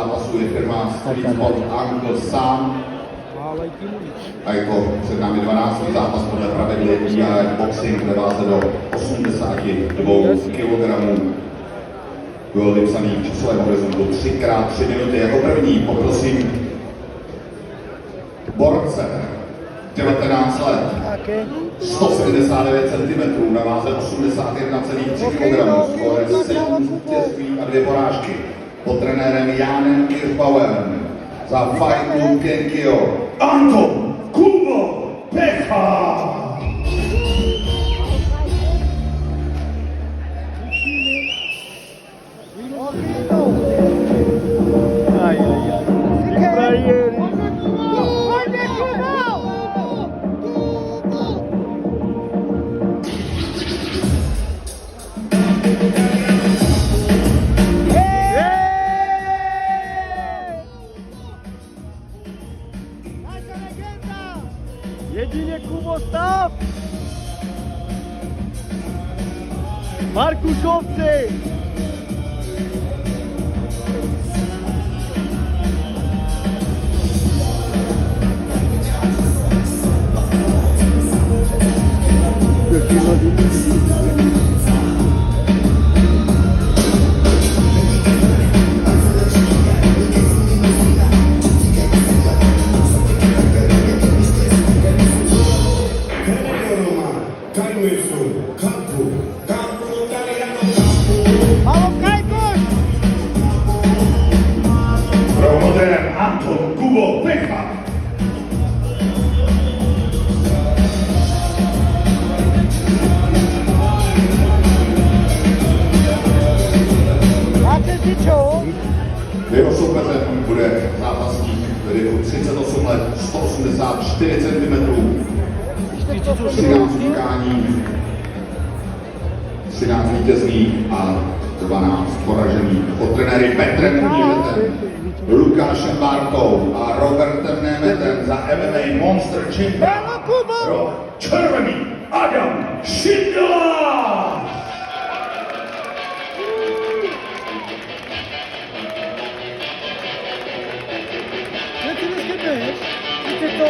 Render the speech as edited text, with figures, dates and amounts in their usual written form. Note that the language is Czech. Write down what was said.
zápasu je firma Street Sport Uncle Sam. A je to před námi 12. zápas podle pravidel EI Boxing ve váze do 82 kg. Byl vypsaný v časovém horizontu 3x3 minuty. Jako první poprosím borce 19 let, 179 cm, na váze 81,3 kg, skóre 7 vítězství a 2 porážky. Pod trenérem Jánem Kirchbauerem za Fight Club Kenkio Anton Kubo Pecha. Jedině Kubo, stav! Markušovci! Promotér Anton Kubo Pecha. Jeho soupeřem bude zápasník ve věku 38 let, 184 cm. 13 utkání, 13 vítězných a 12 poražených. Pod trenéry Petrem Knížetem, Lukášem Bartou a Robertem Nemetem za MMA Monster Champion pro červený Adam Šindela! Ty to